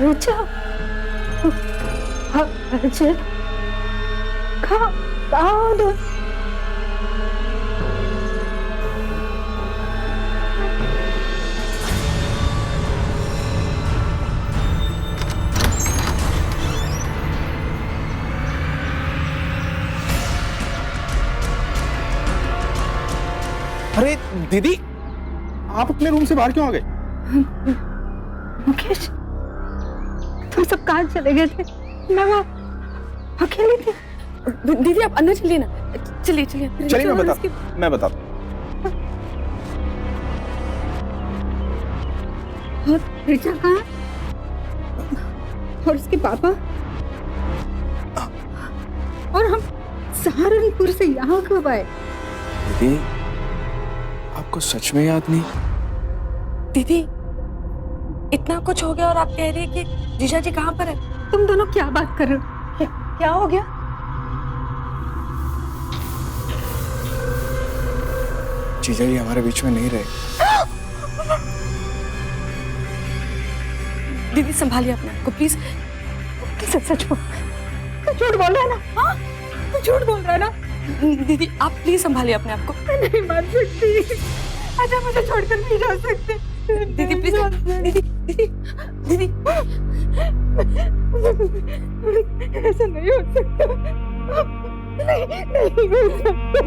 ऋचा, अजय, कहाँ हो तुम? अरे दीदी, आप अपने रूम से बाहर क्यों आ गए? मुकेश, तुम सब कहाँ चले गए थे? मैं वहाँ अकेली थी। दीदी आप अंदर चलिए ना, चलिए चलिए चलिए मैं बता और ऋचा कहाँ? और उसके पापा? और हम सहारनपुर से यहाँ कब आए? दीदी, आपको सच में याद नहीं? दीदी इतना कुछ हो गया और आप कह रही है कि जीजा जी कहाँ पर है? तुम दोनों क्या बात कर रहे हो? क्या हो गया? जीजा जी हमारे बीच में नहीं रहे। दीदी संभालिए अपने आप को प्लीज। सच बोल, तू झूठ बोल रहा है ना? हाँ, तू झूठ बोल रहा है ना? दीदी आप प्लीज संभालिए अपने आप को। मैं नहीं मान सकती। अच्छा, मुझे छोड़कर नहीं जा सकते। दीदी प्लीज, दीदी दीदी दीदी ऐसा नहीं हो सकता। नहीं हो सकता।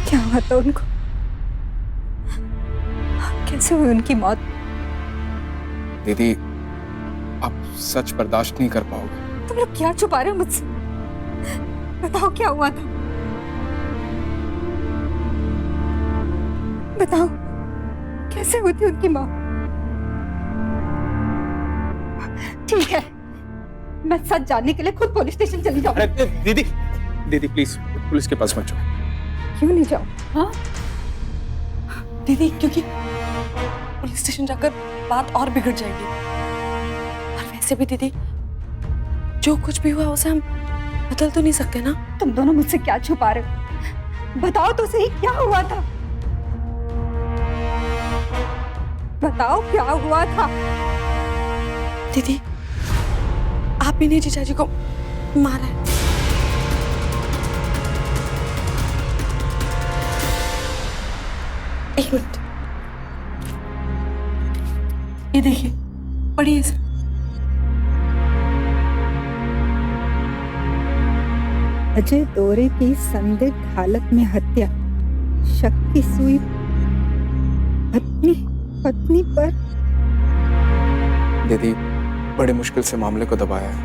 क्या हुआ था उनको? कैसे हुई उनकी मौत? दीदी, आप सच बर्दाश्त नहीं कर पाओगे। तुम लोग क्या छुपा रहे हो मुझसे? बताओ क्या हुआ था? बताओ कैसे हुई थी उनकी मौत? ठीक है, मैं सच जानने के लिए खुद पुलिस स्टेशन चली जाऊँ। अरे दीदी, दीदी प्लीज पुलिस के पास मत जाओ। क्यों नहीं जाऊँ? हाँ दीदी, क्योंकि पुलिस स्टेशन जाकर बात और बिगड़ जाएगी। और वैसे भी दीदी, जो कुछ भी हुआ उसे हम बदल तो नहीं सकते ना। तुम दोनों मुझसे क्या छुपा रहे हो? बताओ तो सही, क्या हुआ था? बताओ क्या हुआ था? दीदी आप ही ने जीजा जी को मारा है। एक मिनट, ये देखिए, पढ़िए इसे। अजय दोरे की संदिग्ध हालत में हत्या, शक की सुई पत्नी पर। दीदी, बड़े मुश्किल से मामले को दबाया है।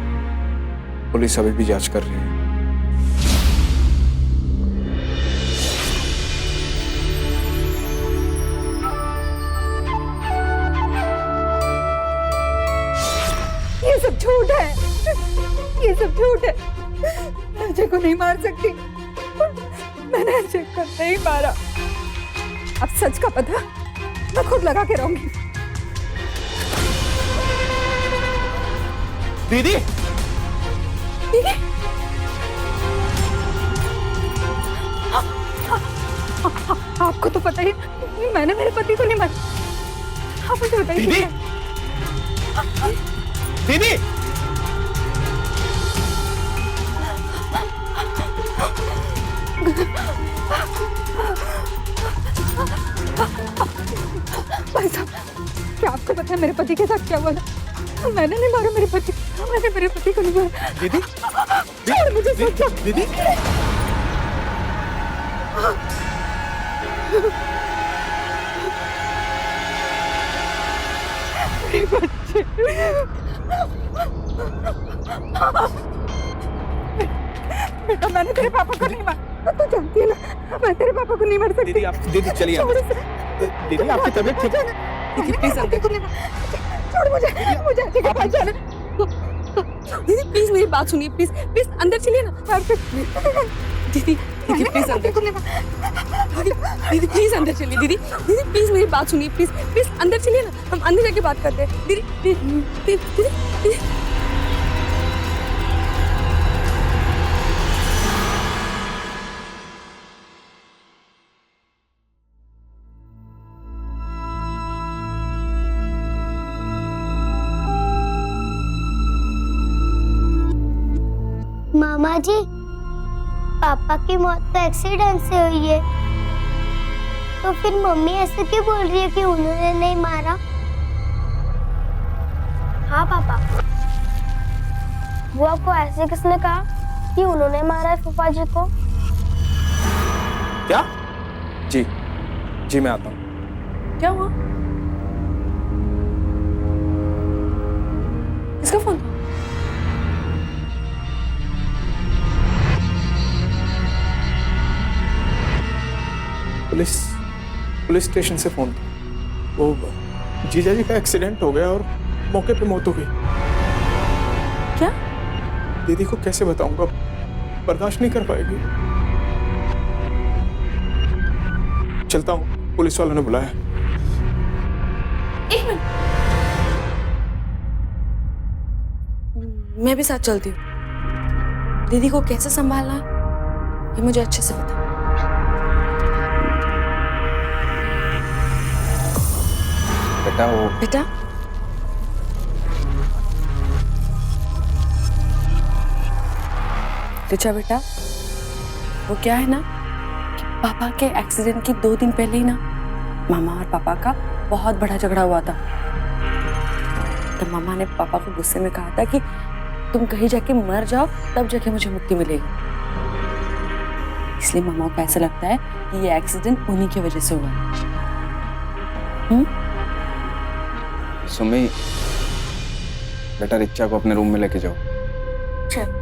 पुलिस अभी भी जांच कर रही है। ये सब झूठ है, ये सब झूठ है। मैं अजय को नहीं मार सकती। मैंने अजय को नहीं मारा। अब सच का पता मैं खुद लगा के रहूंगी। दीदी, दीदी, आपको तो पता ही, मैंने मेरे पति को नहीं मारा। आप मुझे बताइए। दीदी, दीदी, भाई साहब, क्या आपको पता है मेरे पति के साथ क्या हुआ था? मैंने नहीं मारा मेरे पति, मैंने मेरे पति को नहीं मारा। दीदी, छोड़ मुझे, सोचो। दीदी, मेरे बच्चे, बेटा मैंने तेरे पापा को नहीं मारा, तू जानती है ना मैं तेरे पापा को नहीं मार सकती। दीदी आप दीदी चलिए छोड़ आप। इसे। दीदी आपकी तबीयत ठीक है? दीदी प्लीज अंदर छोड़ मुझे आंटी के पास जाना। दीदी प्लीज मेरी बात सुनिए, प्लीज प्लीज अंदर चलिए ना। मार सकती। दीदी दीदी प्लीज अंदर, दीदी दीदी प्लीज अंदर चलिए। दीदी दीदी प्लीज मेरी बात सुनिए, प्लीज प्लीज अंदर चलिए ना, हम अंदर जाके बात करते हैं। दीदी दीदी दीदी दीदी मामा जी, पापा की मौत तो एक्सीडेंट से हुई है, तो फिर मम्मी ऐसे क्यों बोल रही है कि उन्होंने नहीं मारा? हाँ पापा, बुआ को ऐसे किसने कहा कि उन्होंने मारा है फूफा जी को? क्या? जी जी मैं आता हूँ। क्या हुआ? किसका फोन था? पुलिस स्टेशन से फोन था। वो जीजा जी का एक्सीडेंट हो गया और मौके पे मौत हो गई। क्या? दीदी को कैसे बताऊंगा, बर्दाश्त नहीं कर पाएगी। चलता हूँ, पुलिस वालों ने बुलाया। एक मिनट, मैं भी साथ चलती हूँ। दीदी को कैसे संभालना है ये मुझे अच्छे से पता है। बेटा रिचा बेटा, वो क्या है ना कि पापा के एक्सीडेंट की 2 दिन पहले ही ना मामा और पापा का बहुत बड़ा झगड़ा हुआ था। तो मामा ने पापा को गुस्से में कहा था कि तुम कहीं जाके मर जाओ तब जाके मुझे मुक्ति मिलेगी। इसलिए मामा को ऐसा लगता है कि ये एक्सीडेंट उन्हीं की वजह से हुआ। सुमी, बेटा रिचा को अपने रूम में लेके जाओ। चल।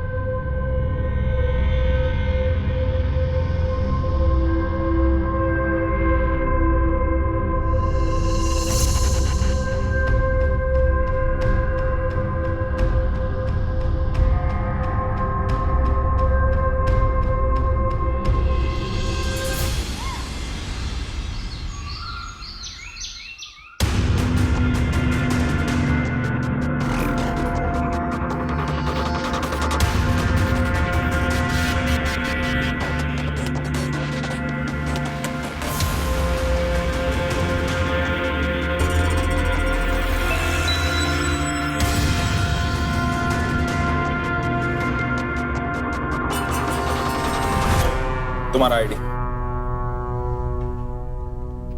तुम्हारा आईडी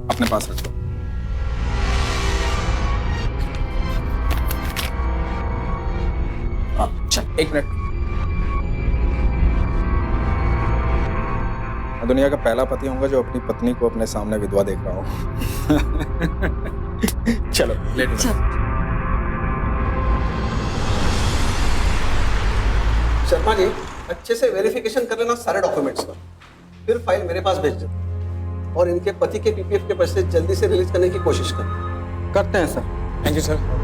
अपने पास रखो। अच्छा 1 मिनट। मैं दुनिया का पहला पति होऊंगा जो अपनी पत्नी को अपने सामने विधवा देख रहा हूं। चलो लेट चल। शर्मा जी, अच्छे से वेरिफिकेशन कर लेना सारे डॉक्यूमेंट्स का, फिर फाइल मेरे पास भेज देना और इनके पति के पीपीएफ के पैसे जल्दी से रिलीज करने की कोशिश कर। करते हैं सर। Thank you sir.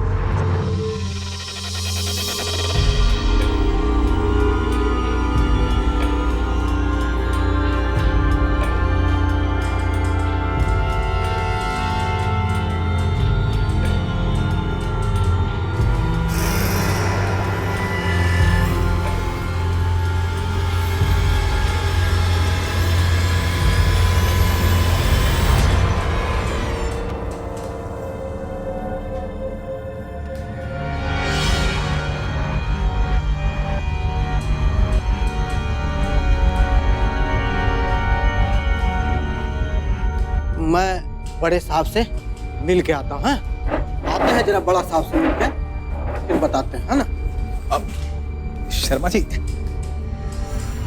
मैं बड़े साहब से मिल के आता हूँ। आते हैं जरा बड़ा साहब से मिल के फिर बताते हैं, है ना। अब शर्मा जी,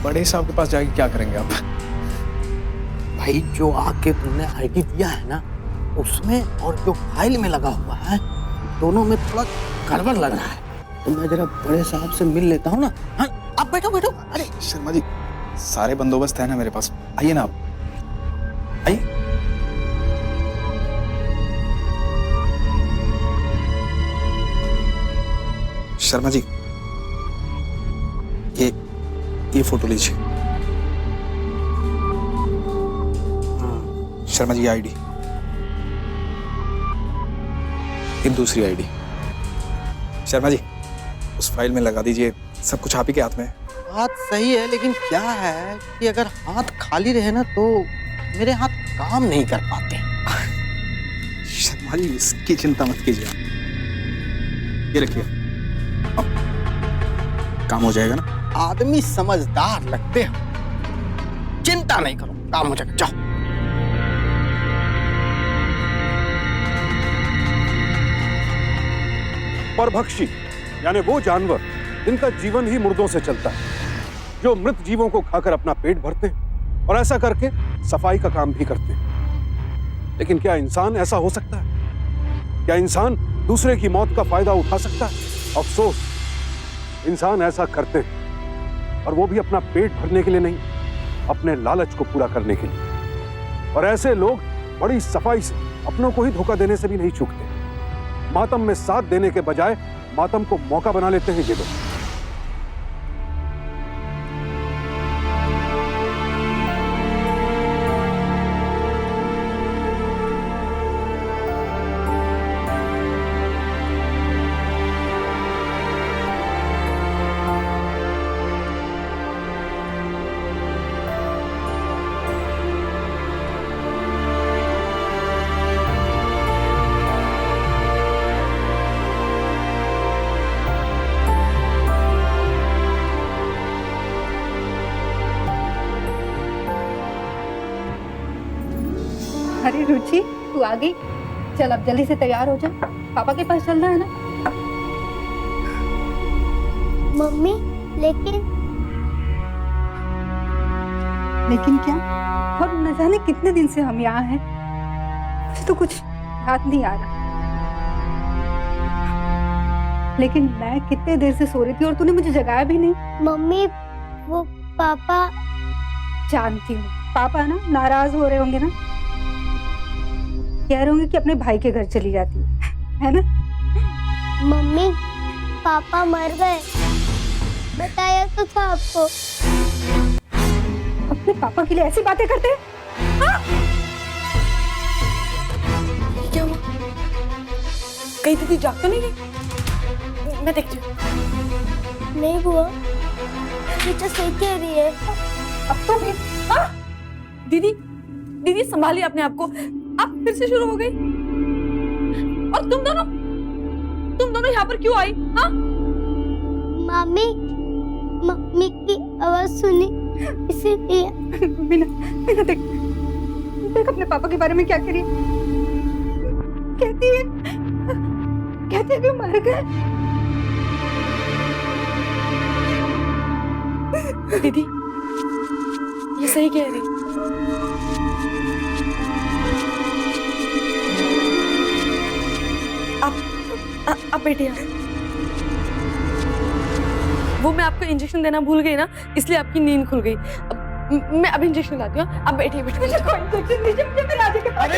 बड़े साहब के पास जाके क्या करेंगे आप? भाई जो आके तुमने आईडी दिया है ना, उसमें और जो फाइल में लगा हुआ है दोनों में थोड़ा गड़बड़ लग रहा है। तो मैं जरा बड़े साहब से मिल लेता हूँ ना। हाँ, आप बैठो बैठो। अरे शर्मा जी, सारे बंदोबस्त है ना मेरे पास, आइए ना आप, आइए। शर्मा जी, ये फोटो लीजिए। शर्मा जी, आईडी, ये दूसरी आईडी। शर्मा जी, उस फाइल में लगा दीजिए, सब कुछ आप ही के हाथ में है। बात सही है, लेकिन क्या है कि अगर हाथ खाली रहे ना तो मेरे हाथ काम नहीं कर पाते। शर्मा जी, इसकी चिंता मत कीजिए आप। ये रखिए, अब काम हो जाएगा ना। आदमी समझदार लगते हो, चिंता नहीं करो, काम हो जाएगा। जाओ। परभक्षी यानी वो जानवर जिनका जीवन ही मुर्दों से चलता है, जो मृत जीवों को खाकर अपना पेट भरते हैं और ऐसा करके सफाई का काम भी करते हैं। लेकिन क्या इंसान ऐसा हो सकता है? क्या इंसान दूसरे की मौत का फायदा उठा सकता है? अफसोस, इंसान ऐसा करते हैं, और वो भी अपना पेट भरने के लिए नहीं, अपने लालच को पूरा करने के लिए। और ऐसे लोग बड़ी सफाई से अपनों को ही धोखा देने से भी नहीं चूकते। मातम में साथ देने के बजाय मातम को मौका बना लेते हैं ये लोग। अरे रुचि, तू आ गई। चल अब जल्दी से तैयार हो जा, पापा के पास चलना है ना। मम्मी, लेकिन क्या? और न जाने कितने दिन से हम यहाँ हैं, मुझे तो कुछ याद नहीं आ रहा। लेकिन मैं कितने देर से सो रही थी और तूने मुझे जगाया भी नहीं। मम्मी, वो पापा। जानती हूँ, पापा ना नाराज हो रहे होंगे ना, कह रहे होंगे कि अपने भाई के घर चली जाती है ना। मम्मी, पापा मर गए, बताया तो था आपको। अपने पापा के लिए ऐसी बातें करते हैं? हाँ? क्या हुआ? कहीं दीदी जाग तो नहीं गई? मैं देखती हूँ। नहीं बुआ, टीचर सही कह रही है। अब तो भी दीदी, दीदी संभालिए अपने आप को। आप फिर से शुरू हो गई। और तुम दोनों यहाँ पर क्यों आई? हाँ? मम्मी की आवाज सुनी, इसीलिए। बिना देख अपने पापा के बारे में क्या करी। कहती है कि मर गए। दीदी, ये सही कह रही। आप बैठिए। वो मैं आपको इंजेक्शन देना भूल गई ना, इसलिए आपकी नींद खुल गई। मैं अब इंजेक्शन लाती हूँ, आप बैठिए। मुझे कोई इंजेक्शन दीजिए, मुझे राजे के पास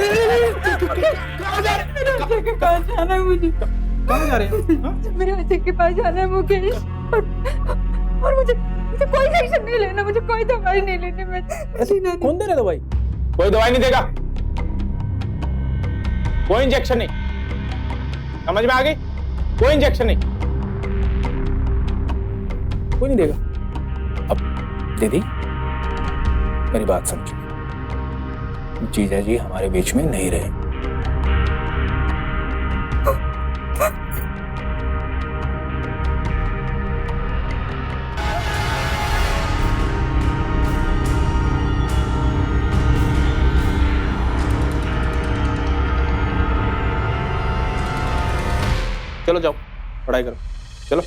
जाना है। मुझे कहाँ जा रहे हैं? मेरे राजे के पास जाना है मुकेश। और मुझे कोई इंजेक्शन नहीं लेना, मुझे कोई दवाई नहीं लेनी। मैं कौन दे रहा दवाई? कोई दवाई नहीं देगा, कोई इंजेक्शन नहीं। समझ में आ गई? कोई इंजेक्शन नहीं, कोई नहीं देगा। अब दीदी मेरी बात समझिए, जीजा जी हमारे बीच में नहीं रहे। चलो जाओ, पढ़ाई करो, चलो।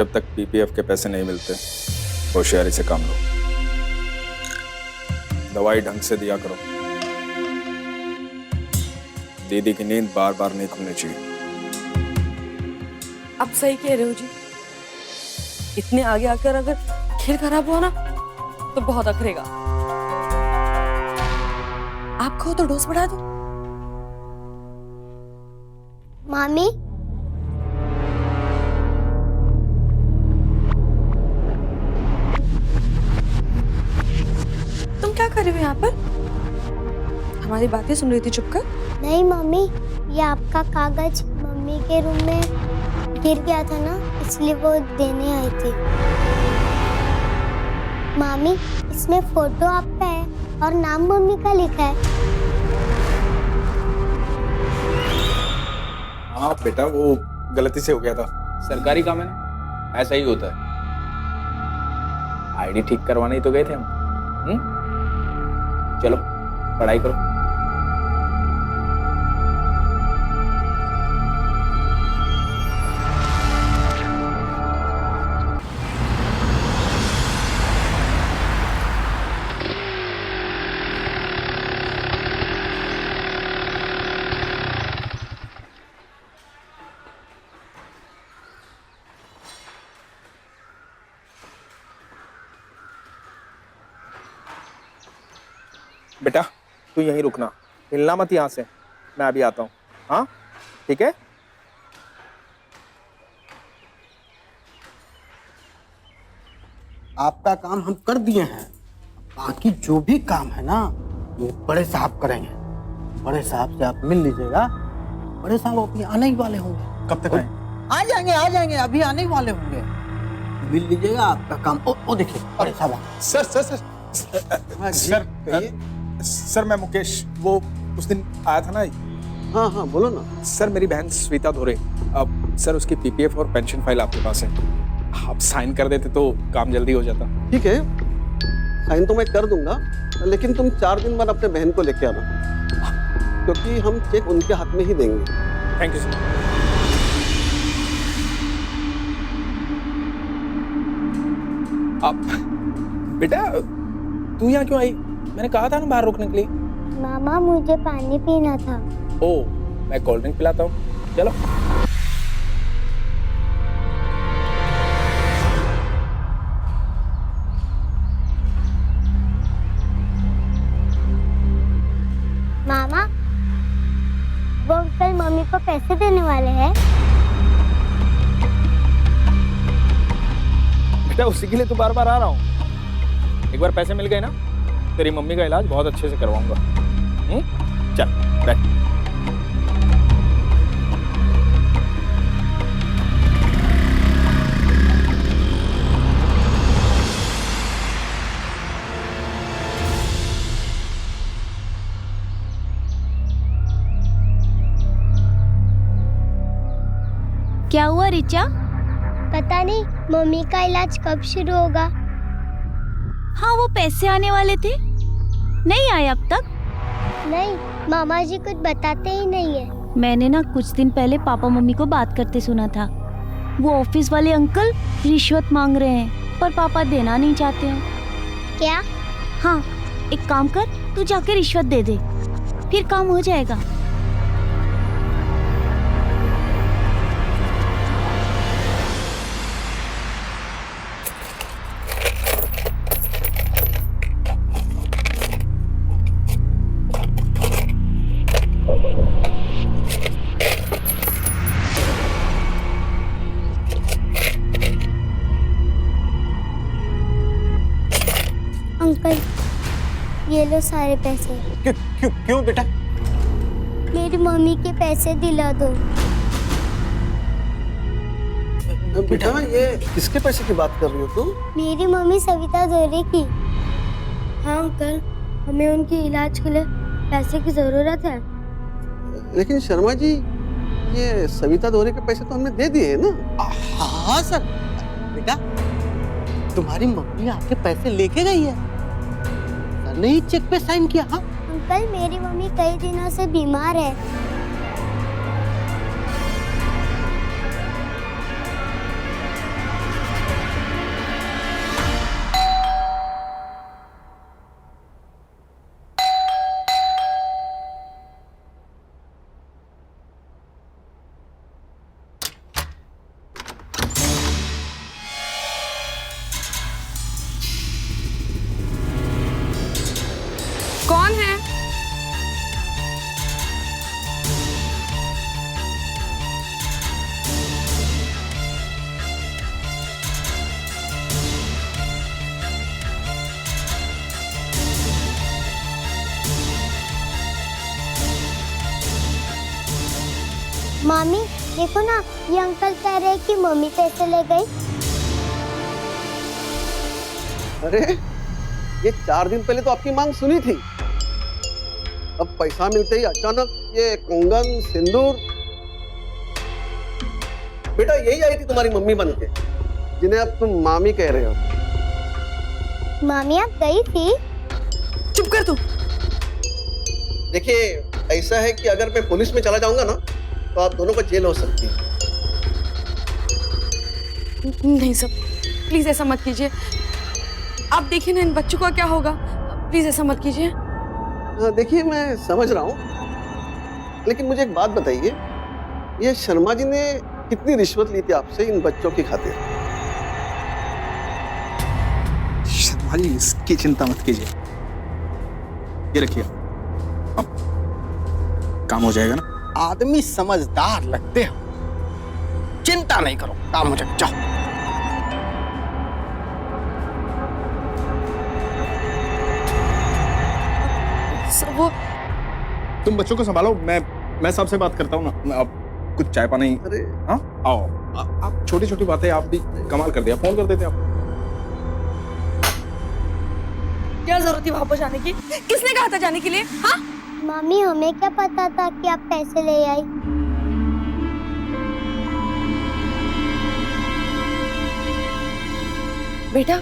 जब तक पीपीएफ के पैसे नहीं मिलते होशियारी से काम लो। दवाई ढंग से दिया करो। दीदी की नींद बार बार नहीं खुलनी चाहिए। आप सही कह रहे हो जी। इतने आगे आकर अगर खेल खराब हुआ ना तो बहुत अखरेगा। आप कहो तो डोज बढ़ा दो। मामी, तुम क्या कर रहे हो यहाँ पर? हमारी बातें सुन रही थी चुपकर। नहीं मम्मी, ये आपका कागज मम्मी के रूम में गिर गया था ना, इसलिए वो देने आई थी। मामी, इसमें फोटो आपका है और नाम मम्मी का लिखा है। हाँ बेटा, वो गलती से हो गया था। सरकारी काम है ना, ऐसा ही होता है। आईडी ठीक करवाने ही तो गए थे हम। चलो पढ़ाई करो। बेटा तू यहीं रुकना, हिलना मत यहाँ से, मैं अभी आता हूँ। हाँ ठीक है। आपका काम हम कर दिए हैं, बाकी जो भी काम है ना वो बड़े साहब करेंगे। बड़े साहब से आप मिल लीजिएगा। बड़े साहब अभी आने ही वाले होंगे। कब तक आए? आ जाएंगे, अभी आने ही वाले होंगे। मिल लीजिएगा, आपका काम। ओ देखिए बड़े साहब। Sir sir sir sir sir मैं मुकेश, वो उस दिन आया था ना। हाँ बोलो ना। सर मेरी बहन श्वेता धोरे, अब सर उसकी पीपीएफ और पेंशन फाइल आपके पास है। आप साइन कर देते तो काम जल्दी हो जाता। ठीक है, साइन तो मैं कर दूंगा, लेकिन तुम 4 दिन बाद अपने बहन को लेके आना, क्योंकि हम चेक उनके हाथ में ही देंगे। Thank you sir. आप बेटा तू यहाँ क्यों आई? मैंने कहा था ना बाहर रुकने के लिए। मामा, मुझे पानी पीना था। ओ, मैं कोल्ड ड्रिंक पिलाता हूँ, चलो। मामा, वो अंकल मम्मी को पैसे देने वाले हैं। बेटा उसी के लिए तो बार बार आ रहा हूँ। एक बार पैसे मिल गए ना, तेरी मम्मी का इलाज बहुत अच्छे से करवाऊंगा। चल बैठ। क्या हुआ रिचा? पता नहीं, मम्मी का इलाज कब शुरू होगा। हाँ, वो पैसे आने वाले थे, नहीं आए अब तक। नहीं, मामा जी कुछ बताते ही नहीं है। मैंने ना कुछ दिन पहले पापा मम्मी को बात करते सुना था। वो ऑफिस वाले अंकल रिश्वत मांग रहे हैं, पर पापा देना नहीं चाहते हैं। क्या? हाँ, एक काम कर, तू जाके रिश्वत दे दे, फिर काम हो जाएगा। अंकल, ये लो सारे पैसे। क्यों बेटा? मेरी मम्मी के पैसे दिला दो। बेटा ये किसके पैसे की बात कर रही हो तुम? मेरी मम्मी सविता धोरे की। हाँ अंकल, हमें उनके इलाज के लिए पैसे की जरूरत है। लेकिन शर्मा जी, ये सविता धोरे के पैसे तो हमने दे दिए हैं ना। हाँ सर। बेटा तुम्हारी मम्मी आपके पैसे लेके गई है, सर ने ही चेक पे साइन किया। हाँ अंकल, मेरी मम्मी कई दिनों से बीमार है। मामी देखो ना, ये अंकल कह रहे हैं कि मम्मी पैसे ले गई। अरे ये 4 दिन पहले तो आपकी मांग सुनी थी, अब पैसा मिलते ही अचानक ये कंगन सिंदूर। बेटा यही आई थी तुम्हारी मम्मी बनके, जिन्हें अब तुम मामी कह रहे हो। मामी आप गई थी? चुप कर तू। देखिए ऐसा है कि अगर मैं पुलिस में चला जाऊंगा ना तो आप दोनों को जेल हो सकती है। नहीं सर, प्लीज ऐसा मत कीजिए। आप देखिए ना इन बच्चों का क्या होगा, प्लीज ऐसा मत कीजिए। देखिए मैं समझ रहा हूँ, लेकिन मुझे एक बात बताइए, ये शर्मा जी ने कितनी रिश्वत ली थी आपसे इन बच्चों की खातिर? शर्मा जी इसकी चिंता मत कीजिए, ये रखिए, अब काम हो जाएगा ना। आदमी समझदार लगते हो, चिंता नहीं करो, काम हो जाएगा। जाओ। सर वो तुम बच्चों को संभालो, मैं साहब से बात करता हूँ ना। अब कुछ चाय पानी। अरे हाँ आओ, आप छोटी छोटी बातें आप भी कमाल कर दिया, फोन कर देते आप। क्या जरूरत थी वहां पर जाने की? किसने कहा था जाने के लिए? हाँ मामी हमें क्या पता था कि आप पैसे ले आई। बेटा,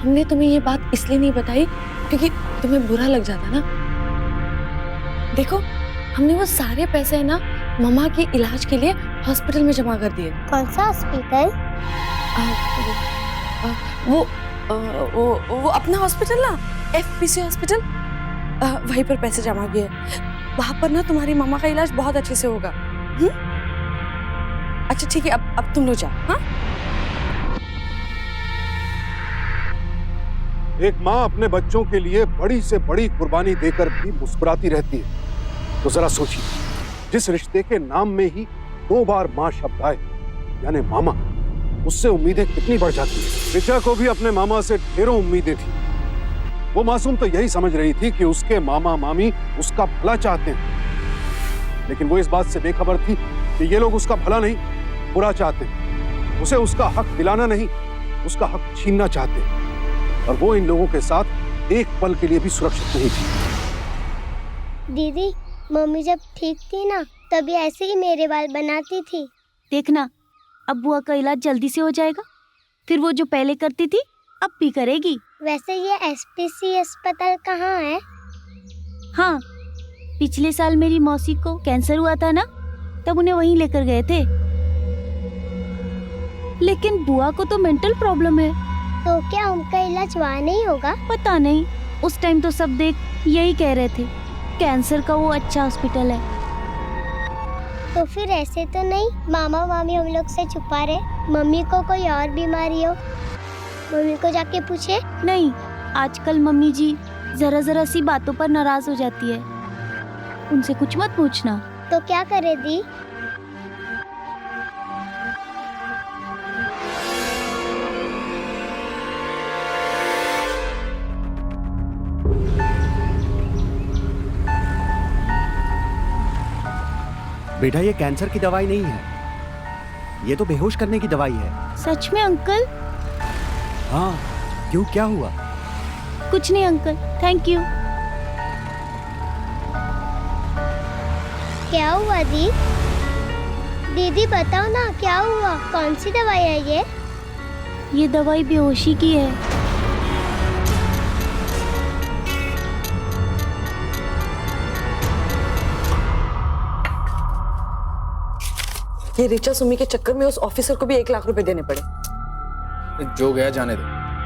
हमने तुम्हें ये बात इसलिए नहीं बताई क्योंकि तुम्हें बुरा लग जाता ना। देखो हमने वो सारे पैसे है ना मम्मा के इलाज के लिए हॉस्पिटल में जमा कर दिए। कौन सा हॉस्पिटल? वो अपना हॉस्पिटल ना, FPC हॉस्पिटल, वहीं पर पैसे जमा किए। वहां पर ना तुम्हारी मम्मा का इलाज बहुत अच्छे से होगा। अच्छा ठीक है, अब तुम लोग जाओ। हाँ एक माँ अपने बच्चों के लिए बड़ी से बड़ी कुर्बानी देकर भी मुस्कुराती रहती है, तो जरा सोचिए, जिस रिश्ते के नाम में ही 2 बार माँ शब्द आए, यानी मामा, उससे उम्मीदें कितनी बढ़ जाती है। ऋचा को भी अपने मामा से ढेरों उम्मीदें थी। वो मासूम तो यही समझ रही थी कि उसके मामा मामी उसका भला चाहते हैं, लेकिन वो इस बात से बेखबर थी कि ये लोग उसका भला नहीं, बुरा चाहते हैं। उसे उसका हक दिलाना नहीं, उसका हक छीनना चाहते हैं, और वो इन लोगों के साथ एक पल के लिए भी सुरक्षित नहीं थी। दीदी मम्मी जब ठीक थी ना तभी ऐसे ही मेरे बाल बनाती थी। देखना अब बुआ का इलाज जल्दी से हो जाएगा, फिर वो जो पहले करती थी अब भी करेगी। वैसे ये SPC अस्पताल कहाँ है? हाँ, पिछले साल मेरी मौसी को कैंसर हुआ था ना, तब उन्हें वहीं लेकर गए थे। लेकिन बुआ को तो मेंटल प्रॉब्लम है। तो क्या उनका इलाज वहाँ नहीं होगा? पता नहीं, उस टाइम तो सब देख यही कह रहे थे, कैंसर का वो अच्छा हॉस्पिटल है। तो फिर ऐसे तो नहीं मामा मामी हम लोग से छुपा रहे, मम्मी को कोई और बीमारी हो, मम्मी को जाके पूछे। नहीं, आजकल मम्मी जी जरा सी बातों पर नाराज हो जाती है, उनसे कुछ मत पूछना। तो क्या करे दी? बेटा ये कैंसर की दवाई नहीं है, ये तो बेहोश करने की दवाई है। सच में अंकल? हाँ, क्यों क्या हुआ? कुछ नहीं अंकल, थैंक यू। क्या हुआ दी? दीदी बताओ ना क्या हुआ, कौन सी दवाई है ये? ये दवाई बेहोशी की है। ये ऋचा सुमी के चक्कर में उस ऑफिसर को भी 1 लाख रुपए देने पड़े। जो गया जाने दो,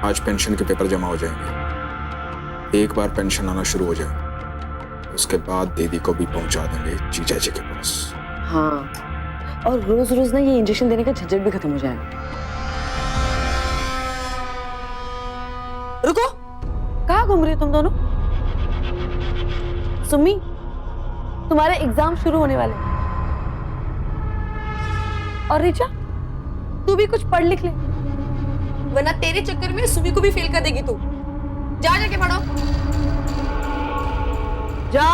आज पेंशन के पेपर जमा हो जाएंगे। एक बार पेंशन आना शुरू हो जाए उसके बाद दीदी को भी पहुंचा देंगे जीजा जी के पास। हाँ, और रोज रोज ना ये इंजेक्शन देने का झंझट भी खत्म हो जाएगा। रुको, कहाँ घूम रही हो तुम दोनों? सुमी, तुम्हारे एग्जाम शुरू होने वाले हैं। और रिचा, तू भी कुछ पढ़ लिख ले, वरना तेरे चक्कर में सुमी को भी फेल कर देगी तू। जा जाके पढ़ो, जा।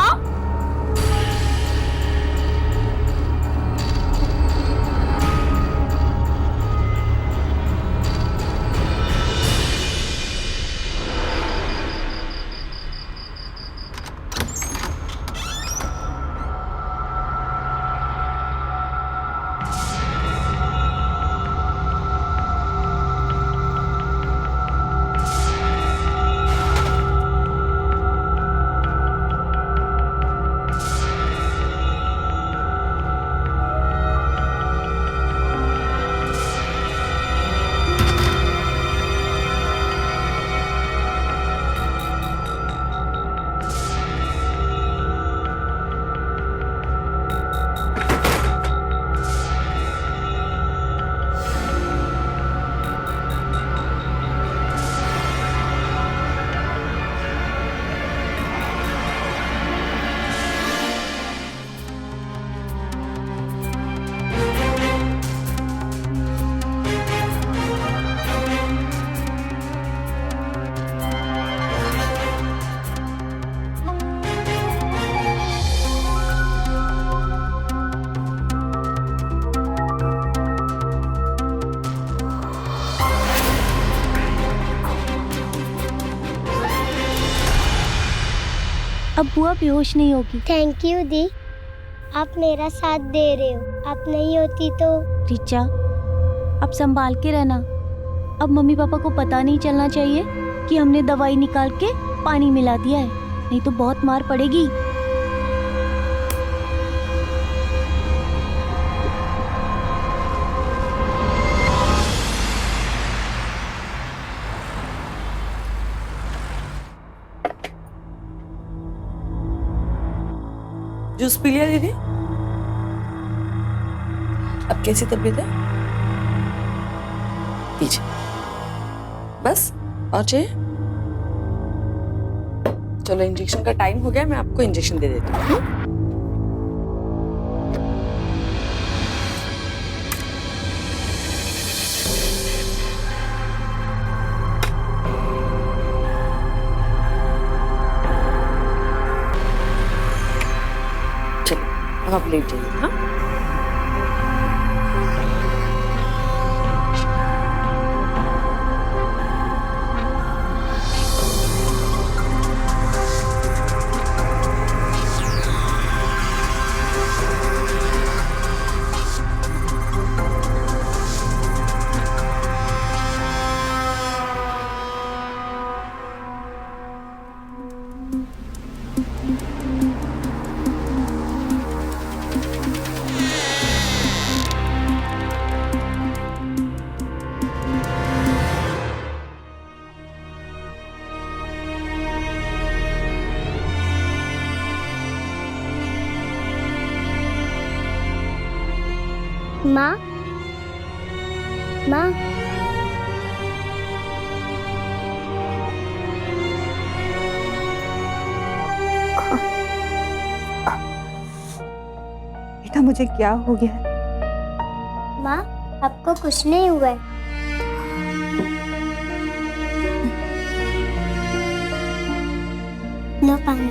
अब बुआ बेहोश नहीं होगी। थैंक यू दी, आप मेरा साथ दे रहे हो। आप नहीं होती तो। रिचा, अब संभाल के रहना। अब मम्मी पापा को पता नहीं चलना चाहिए कि हमने दवाई निकाल के पानी मिला दिया है, नहीं तो बहुत मार पड़ेगी। जूस पी लिया दीदी? अब कैसी तबीयत है? पीछे बस, और चाहिए? चलो इंजेक्शन का टाइम हो गया, मैं आपको इंजेक्शन दे देती हूँ। चलो अब आप लेट जाइए। हाँ, माँ, माँ, बेटा मुझे क्या हो गया है? माँ, आपको कुछ नहीं हुआ है। लो पानी।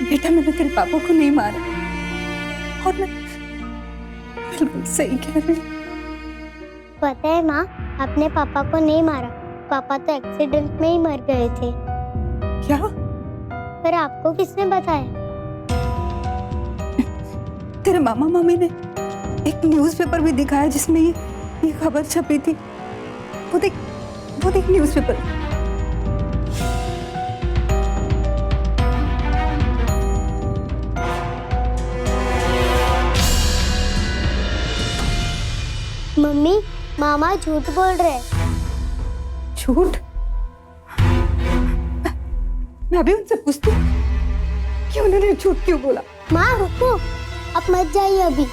बेटा मैंने तेरे पापा को नहीं मारा, और मैं बिल्कुल सही कह रही हूँ। पता है माँ, आपने पापा को नहीं मारा। पापा तो एक्सीडेंट में ही मर गए थे। क्या? पर आपको किसने बताया? तेरे मामा मामी ने एक न्यूज़पेपर भी दिखाया जिसमें ये खबर छपी थी। वो देख न्यूज़पेपर। मम्मी, मामा झूठ बोल रहे हैं। झूठ? मैं अभी उनसे पूछती हूँ कि उन्होंने झूठ क्यों बोला। माँ रुको, आप मत जाइए अभी।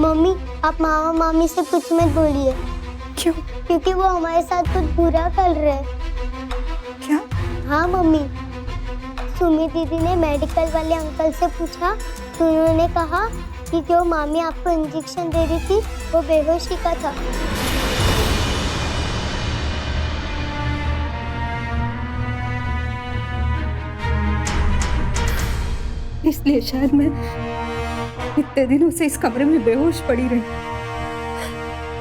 मम्मी, आप मामा मामी से कुछ मत बोलिए। क्यों? क्योंकि वो हमारे साथ कुछ बुरा कर रहे हैं। क्या? हाँ मम्मी, सुमी दीदी ने मेडिकल वाले अंकल से पूछा तो उन्होंने कहा कि जो मामी आपको इंजेक्शन दे रही थी वो बेहोशी का था। इसलिए शायद मैं इतने दिनों से इस कमरे में बेहोश पड़ी रही,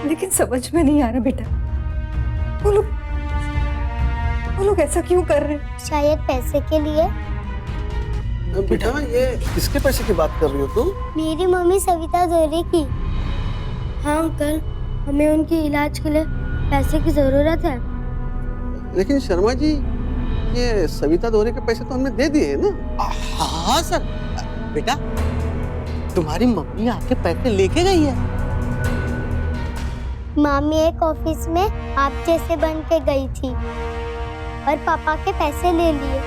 लेकिन समझ में नहीं आ रहा बेटा, वो लोग ऐसा क्यों कर रहे हैं? शायद पैसे के लिए। बेटा ये किसके पैसे की बात कर रही हो तुम? मेरी मम्मी सविता दोरे की। हाँ अंकल, हमें उनके इलाज के लिए पैसे की जरूरत है। लेकिन शर्मा जी, ये सविता दोरे के पैसे तो हमने दे दिए हैं ना? हाँ सर। बेटा तुम्हारी मम्मी आके पैसे लेके गई है। मामी एक ऑफिस में आप जैसे बन के गई थी और पापा के पैसे ले लिए।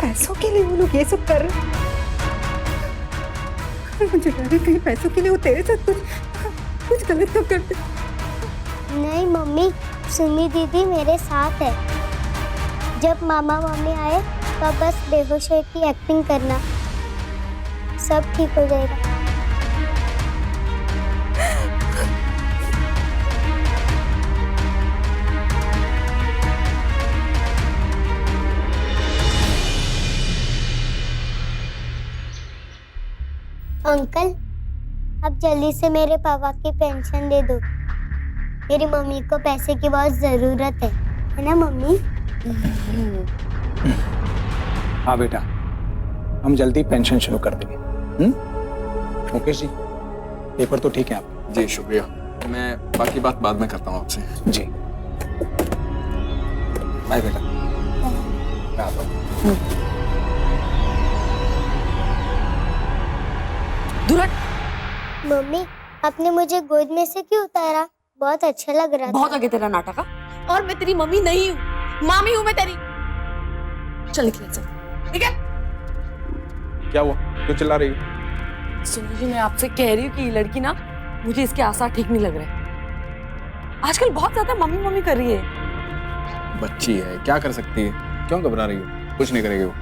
पैसों के लिए वो लोग ये सब कर रहे हैं? मुझे डर है कहीं पैसों के लिए वो तेरे साथ कुछ गलत तो करते। नहीं मम्मी, सुमी दीदी मेरे साथ है। जब मामा मम्मी आए तो बस बेहोश की एक्टिंग करना, सब ठीक हो जाएगा। अंकल, अब जल्दी से मेरे पापा की पेंशन दे दो। मेरी मम्मी को पैसे की बहुत जरूरत है ना मम्मी? हाँ बेटा, हम जल्दी पेंशन शुरू कर देंगे। मुकेश जी, पेपर तो ठीक है आप? जी शुक्रिया, मैं बाकी बात बाद में करता हूँ आपसे। जी बाय बेटा, मैं आता हूँ। मम्मी, आपने मुझे गोद में से क्यों उतारा? बहुत अच्छा लग रहा था। बहुत आगे तेरा नाटक है। और मैं तेरी मम्मी नहीं हूँ, मामी हूँ मैं तेरी। चल निकल से, ठीक है? क्या हुआ, क्यों चिल्ला रही है? सुनो जी, मैं आपसे कह रही हूँ कि ये लड़की ना, मुझे इसके आसार ठीक नहीं लग रहे। आजकल बहुत ज्यादा मम्मी मम्मी कर रही है। बच्ची है, क्या कर सकती है, क्यों घबरा रही हो? कुछ नहीं करेगी वो।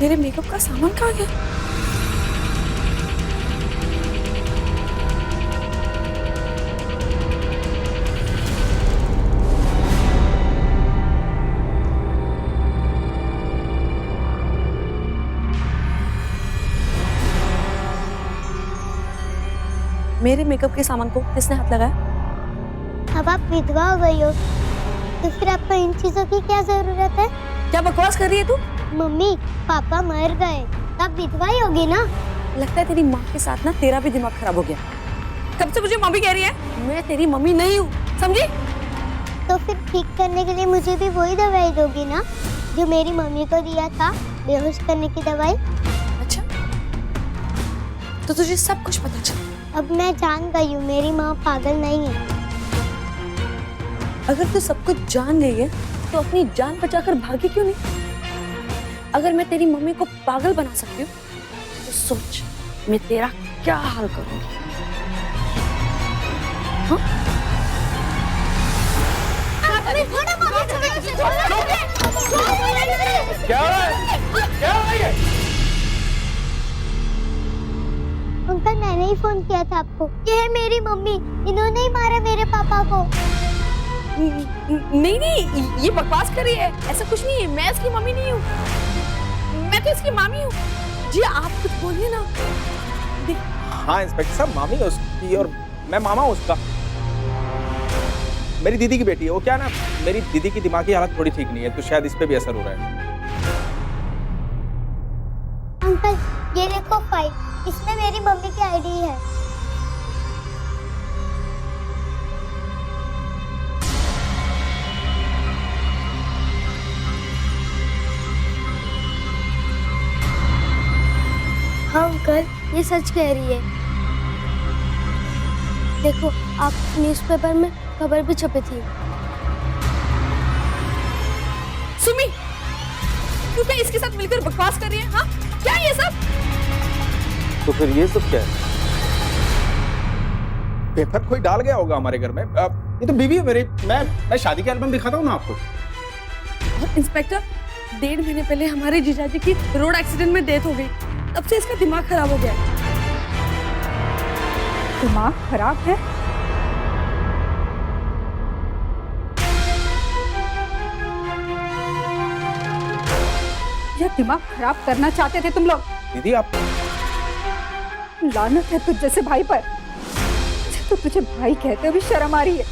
मेरे मेकअप का सामान कहाँ गया? मेरे मेकअप के सामान को किसने हाथ लगाया? अब आप विधवा हो गई हो, तो फिर आपको इन चीजों की क्या जरूरत है? क्या बकवास कर रही है तू? मम्मी, पापा मर गए, अब विधवा ही होगी ना? लगता है तेरी माँ के साथ ना तेरा भी दिमाग खराब हो गया। कब से मुझे मम्मी कह रही है? मैं तेरी मम्मी नहीं हूँ, समझी? तो फिर ठीक करने के लिए मुझे भी वही दवाई दोगी ना जो मेरी मम्मी को दिया था, बेहोश करने की दवाई? अच्छा, तो तुझे सब कुछ पता चला? अब मैं जान गई हूँ मेरी माँ पागल नहीं है। अगर तू सब कुछ जान गई है तो अपनी जान बचाकर भागी क्यों नहीं? अगर मैं तेरी मम्मी को पागल बना सकती हूँ तो सोच मैं तेरा क्या हाल करूंगी। हाँ? क्या हो रहा है? क्या हो रही है? अंकल, मैंने ही फोन किया था आपको। ये है मेरी मम्मी, इन्होंने ही मारा मेरे पापा को। नहीं नहीं, ये बकवास कर रही है। ऐसा कुछ नहीं है, मैं इसकी मम्मी नहीं हूँ, मैं तो इसकी मामी हूँ। जी आप कुछ बोलिए ना। हाँ इंस्पेक्टर साहब, मामी है उसकी और मैं मामा हूँ उसका। मेरी दीदी की बेटी है वो। क्या ना, मेरी दीदी की दिमागी हालत थोड़ी ठीक नहीं है, तो शायद इस पे भी असर हो रहा है। अंकल, ये देखो फाइल, इसमें मेरी मम्मी की आईडी है। हाँ अंकल, ये सच कह रही है। देखो, आप न्यूज़पेपर में खबर भी छपी थी। सुमी, तू क्या इसके साथ मिलकर बकवास कर रही है? हाँ, क्या ये सब? तो फिर ये सब क्या है? पेपर कोई डाल गया होगा हमारे घर में। ये तो बीवी है मेरी। मैं शादी के एल्बम दिखाता हूँ ना आपको। इंस्पेक्टर, 1.5 महीने पहले हमारे जीजाजी की रोड एक्सीडेंट में डेथ हो गई। तब से इसका दिमाग खराब हो गया। दिमाग खराब है? या दिमाग खराब करना चाहते थे तुम लोग? दीदी आप, लानत है तुझ जैसे भाई पर। तो तुझे भाई कहते हुए शर्म आ रही है।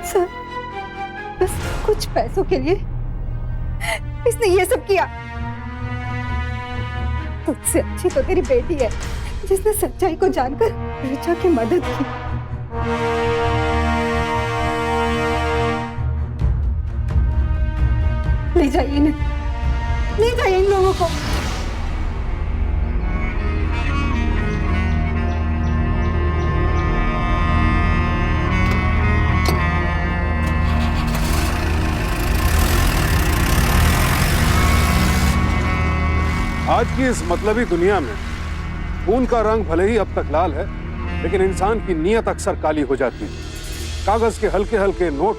सर, बस कुछ पैसों के लिए इसने ये सब किया। तुझसे अच्छी तो तेरी बेटी है जिसने सच्चाई को जानकर ऋचा की मदद की। ले जाइए इन्हें, ले जाइए इन लोगों को। आज की इस मतलबी दुनिया में खून का रंग भले ही अब तक लाल है, लेकिन इंसान की नीयत अक्सर काली हो जाती है। कागज के हल्के हल्के नोट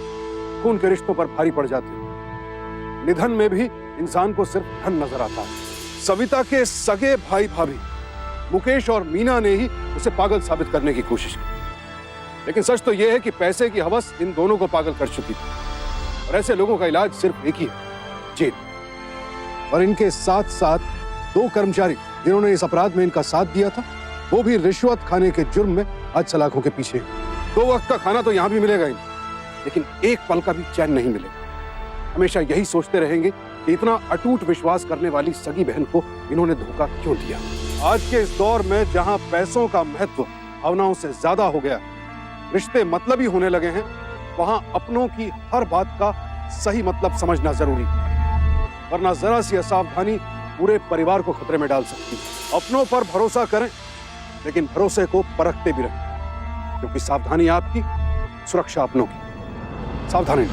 खून के रिश्तों पर भारी पड़ जाते हैं। निधन में भी इंसान को सिर्फ धन नजर आता है। सविता के सगे भाई भाभी मुकेश और मीना ने ही उसे पागल साबित करने की कोशिश की, लेकिन सच तो यह है कि पैसे की हवस इन दोनों को पागल कर चुकी थी और ऐसे लोगों का इलाज सिर्फ एक ही है, जेल। और इनके साथ साथ 2 कर्मचारी जिन्होंने इस अपराध में इनका साथ दिया था, वो भी रिश्वत खाने के जुर्म में आज सलाखों के पीछे हैं। 2 वक्त का खाना तो यहां भी मिलेगा इन्हें, लेकिन एक पल का भी चैन नहीं मिलेगा। हमेशा यही सोचते रहेंगे कि इतना अटूट विश्वास करने वाली सगी बहन को इन्होंने धोखा क्यों दिया। आज के इस दौर में जहां पैसों का महत्व भावनाओं से ज्यादा हो गया, रिश्ते मतलबी होने लगे हैं, वहां अपनों की हर बात का सही मतलब समझना जरूरी है, वरना जरा सी असावधानी पूरे परिवार को खतरे में डाल सकती है। अपनों पर भरोसा करें, लेकिन भरोसे को परखते भी रहें, क्योंकि सावधानी आपकी, सुरक्षा अपनों की। सावधानी।